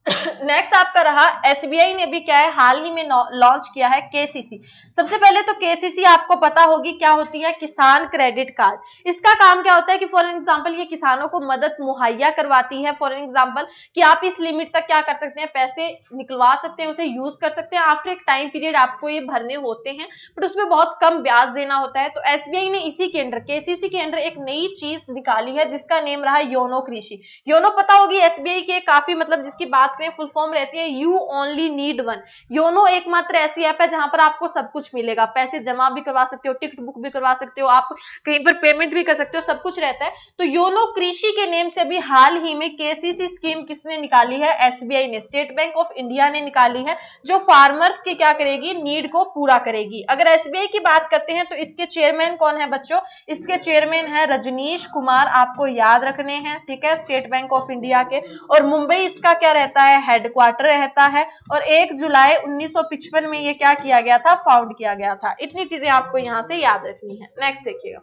नेक्स्ट आपका रहा, एसबीआई ने भी क्या है हाल ही में लॉन्च किया है केसीसी। सबसे पहले तो केसीसी आपको पता होगी क्या होती है, किसान क्रेडिट कार्ड। इसका काम क्या होता है कि फॉर एग्जांपल ये किसानों को मदद मुहैया करवाती है, फॉर एग्जांपल कि आप इस लिमिट तक क्या कर सकते हैं, पैसे निकलवा सकते हैं, उसे यूज कर सकते हैं, आफ्टर एक टाइम पीरियड आपको ये भरने होते हैं, बट उसमें बहुत कम ब्याज देना होता है। तो एसबीआई ने इसी के अंडर, केसीसी के अंडर एक नई चीज निकाली है, जिसका नेम रहा योनो कृषि। योनो पता होगी एसबीआई के, काफी मतलब जिसकी बात फुल फॉर्म रहती है you only need one. YONO एकमात्र ऐसी ऐप है जहां पर आपको सब कुछ मिलेगा, पैसे जमा भी करवा सकते हो, टिकट बुक भी करवा सकते हो, आप कहीं पर पेमेंट भी कर सकते हो, सब कुछ रहता है। तो योनो कृषि के नेम से भी हाल ही में केसीसी स्कीम किसने निकाली है, एसबीआई ने, स्टेट बैंक ऑफ इंडिया ने निकाली है, जो फार्मर्स की क्या करेगी, नीड को पूरा करेगी। अगर एसबीआई की बात करते हैं तो इसके चेयरमैन कौन है बच्चों, इसके चेयरमैन है रजनीश कुमार, आपको याद रखने हैं, ठीक है, स्टेट बैंक ऑफ इंडिया के। और मुंबई इसका क्या रहता है, हेडक्वार्टर रहता है। और 1 जुलाई 1955 में ये क्या किया गया था, फाउंड किया गया था। इतनी चीजें आपको यहां से याद रखनी है। नेक्स्ट देखिएगा,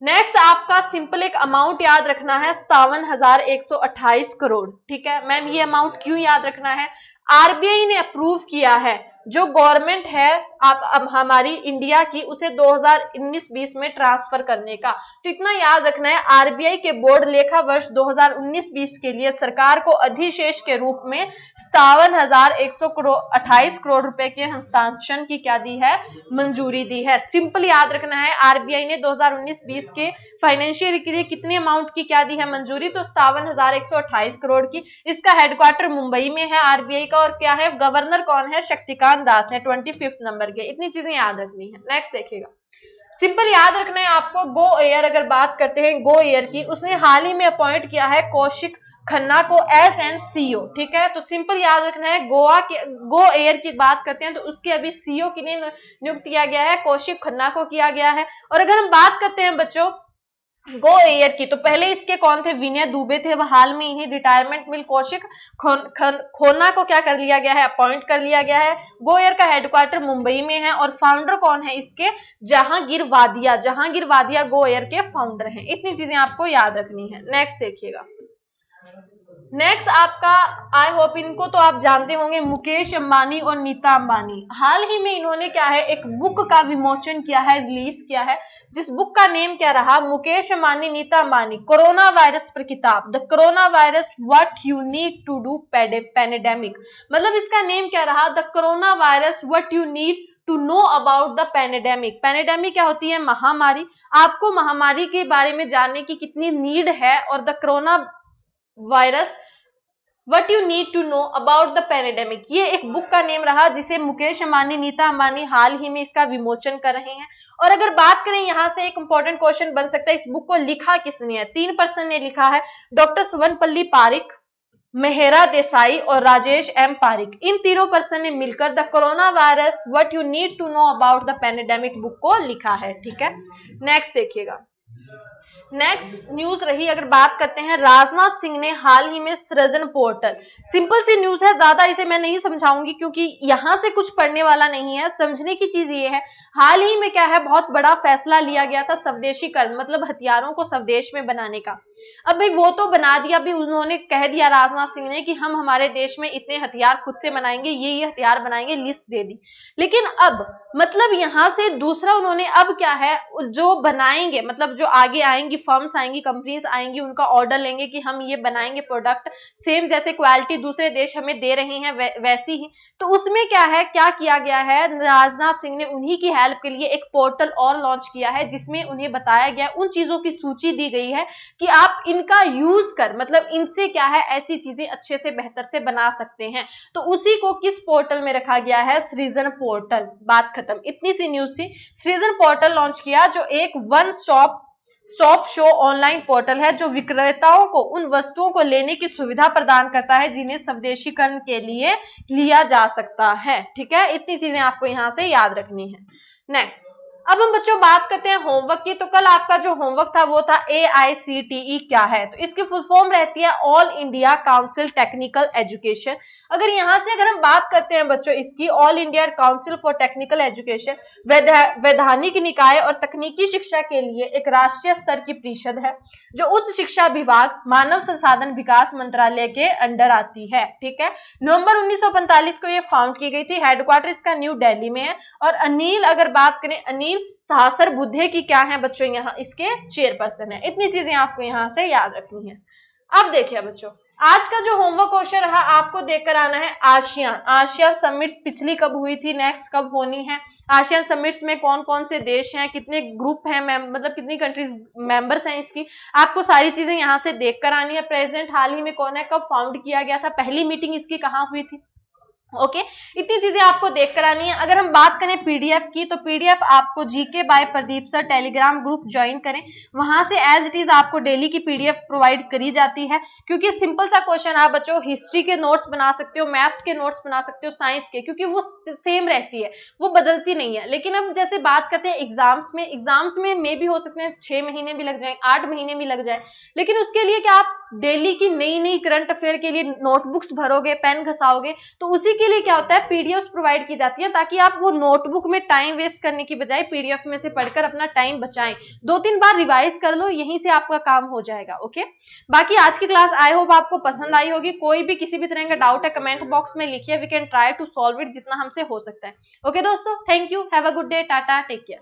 नेक्स्ट आपका सिंपल एक अमाउंट याद रखना है 57,128 करोड़। ठीक है मैम, ये अमाउंट क्यों याद रखना है? आरबीआई ने अप्रूव किया है, जो गवर्नमेंट है आप अब हमारी इंडिया की, उसे 2019-20 में ट्रांसफर करने का। तो इतना याद रखना है, आरबीआई के बोर्ड लेखा वर्ष 2019-20 के लिए सरकार को अधिशेष के रूप में 57,128 करोड़ रुपए के हस्तांतरण की क्या दी है? मंजूरी दी है। सिंपल याद रखना है, आरबीआई ने 2019-20 के फाइनेंशियल के लिए कितनी अमाउंट की क्या दी है मंजूरी? तो 57,128 करोड़ की। इसका हेडक्वार्टर मुंबई में है आरबीआई का, और क्या है, गवर्नर कौन है? शक्तिकांत दास है, 25th नंबर के। इतनी चीजें याद रखनी है। नेक्स्ट देखिएगा, सिंपल याद रखना है आपको, गो एयर अगर बात करते हैं गो एयर की, उसने हाल ही में अपॉइंट किया है कौशिक खन्ना को एज एन सीईओ। ठीक है, तो सिंपल याद रखना है, गोवा के गो एयर की बात करते हैं तो उसके अभी सीईओ के लिए नियुक्त किया गया है, कौशिक खन्ना को किया गया है। और अगर हम बात करते हैं बच्चों गो एयर की, तो पहले इसके कौन थे? विनय दुबे थे, वह हाल में इन्हें रिटायरमेंट मिल कौशिक खोना को क्या कर लिया गया है? अपॉइंट कर लिया गया है। गो एयर का हेडक्वार्टर मुंबई में है, और फाउंडर कौन है इसके? जहांगीर वादिया। जहांगीर वादिया गो एयर के फाउंडर हैं। इतनी चीजें आपको याद रखनी है। नेक्स्ट देखिएगा, नेक्स्ट आपका, आई होप इनको तो आप जानते होंगे, मुकेश अंबानी और नीता अंबानी। हाल ही में इन्होंने क्या है, एक बुक का विमोचन किया है, रिलीज किया है, जिस बुक का नेम क्या रहा? मुकेश अंबानी नीता अंबानी कोरोना वायरस पर किताब, the corona virus what you need to do pandemic. मतलब इसका नेम क्या रहा? The corona virus what you need to know about the pandemic. Pandemic क्या होती है? महामारी। आपको महामारी के बारे में जानने की कितनी नीड है, और the corona virus what you need to know about the pandemic, ये एक बुक का नेम रहा, जिसे मुकेश अंबानी नीता अंबानी हाल ही में इसका विमोचन कर रहे हैं। और अगर बात करें, यहां से एक इंपॉर्टेंट क्वेश्चन बन सकता है, इस बुक को लिखा किसने है? 3 पर्सन ने लिखा है, डॉक्टर स्वनपल्ली पारिक, मेहरा देसाई और राजेश एम पारिक। इन तीनों पर्सन ने मिलकर the corona virus what you need to know about the pandemic book को लिखा है। ठीक है, नेक्स्ट देखिएगा, नेक्स्ट न्यूज रही, अगर बात करते हैं, राजनाथ सिंह ने हाल ही में सृजन पोर्टल, सिंपल सी न्यूज है, ज्यादा इसे मैं नहीं समझाऊंगी क्योंकि यहां से कुछ पढ़ने वाला नहीं है। समझने की चीज ये है, हाल ही में क्या है, बहुत बड़ा फैसला लिया गया था स्वदेशीकरण, मतलब हथियारों को स्वदेश में बनाने का। अब भाई वो तो बना दिया, अभी उन्होंने कह दिया राजनाथ सिंह ने कि हम हमारे देश में इतने हथियार खुद से बनाएंगे, ये हथियार बनाएंगे, लिस्ट दे दी। लेकिन अब मतलब यहां से दूसरा उन्होंने अब क्या है, जो बनाएंगे, मतलब जो आगे आएंगी फर्म्स आएंगी, कंपनीज आएंगी, उनका ऑर्डर लेंगे कि हम ये बनाएंगे प्रोडक्ट, सेम जैसे क्वालिटी दूसरे देश हमें दे रहे हैं वैसी ही। तो उसमें क्या है, क्या किया गया है, राजनाथ सिंह ने उन्हीं की हेल्प के लिए एक पोर्टल और लॉन्च किया है, जिसमें उन्हें बताया गया, उन चीजों की सूची दी गई है कि आप इनका यूज कर, मतलब इनसे क्या है, ऐसी चीजें अच्छे से बेहतर से बना सकते हैं। तो उसी को किस पोर्टल में रखा गया है? सृजन पोर्टल। बात खत्म, इतनी सी न्यूज थी। सृजन पोर्टल लॉन्च किया, जो एक one stop show online portal है, जो विक्रेताओं को उन वस्तुओं को लेने की सुविधा प्रदान करता है जिन्हें स्वदेशीकरण के लिए लिया जा सकता है। ठीक है, इतनी चीजें आपको यहां से याद रखनी है। नेक्स्ट, अब हम बच्चों बात करते हैं होमवर्क की। तो कल आपका जो होमवर्क था वो था AICTE क्या है? तो इसकी फुल फॉर्म रहती है all India council technical education. अगर यहां से अगर हम बात करते हैं बच्चों इसकी, all India council for technical education वैधानिक निकाय और तकनीकी शिक्षा के लिए एक राष्ट्रीय स्तर की परिषद है, जो उच्च शिक्षा विभाग, मानव संसाधन विकास मंत्रालय के अंडर आती है। ठीक है, नवंबर 1945 को ये फाउंड की गई थी, हेडक्वार्टर इसका न्यू दिल्ली में है। और अनिल, अगर बात करें, अनिल सहस्र बुद्धे की क्या है बच्चों, यहाँ इसके चेयरपर्सन है। इतनी चीजें आपको यहाँ से याद रखनी है। अब देखिए बच्चों, आज का जो होमवर्क क्वेश्चन रहा, आपको देखकर आना है आसियान समिट्स पिछली कब हुई थी, नेक्स्ट कब होनी है, आसियान समिट्स में कौन कौन से देश हैं, कितने ग्रुप हैं, मतलब कितनी कंट्रीज मेंबर्स हैं इसकी, आपको सारी चीजें यहाँ से देखकर आनी है। प्रेसिडेंट हाल ही में कौन है, कब फाउंड किया गया था, पहली मीटिंग इसकी कहाँ हुई थी। ओके, इतनी चीजें आपको देख कर आनी है। अगर हम बात करें पीडीएफ की, तो पीडीएफ आपको GK by Pradeep sir Telegram group join करें, वहां से एज इट इज आपको डेली की पीडीएफ प्रोवाइड करी जाती है। क्योंकि सिंपल सा क्वेश्चन आप बच्चों हिस्ट्री के नोट्स बना सकते हो, मैथ्स के नोट्स बना सकते हो, साइंस के, क्योंकि वो सेम रहती है, वो बदलती नहीं है। लेकिन अब जैसे बात करते हैं एग्जाम्स में मे भी हो सकते हैं 6 महीने भी लग जाए, 8 महीने भी लग जाए, लेकिन उसके लिए क्या आप डेली की नई करंट अफेयर के लिए नोटबुक्स भरोगे, पेन घसाओगे, तो उसी के लिए क्या होता है, पीडीएफ प्रोवाइड की जाती है ताकि आप वो नोटबुक में टाइम वेस्ट करने की बजाय पीडीएफ में से पढ़कर अपना टाइम बचाएं। 2-3 बार रिवाइज कर लो, यहीं से आपका काम हो जाएगा। ओके, बाकी आज की क्लास आई होप आपको पसंद आई होगी। कोई भी किसी भी तरह का डाउट है कमेंट बॉक्स में लिखिए, we can try to solve it जितना हमसे हो सकता है। ओके दोस्तों, thank you, have a good day, tata, take care.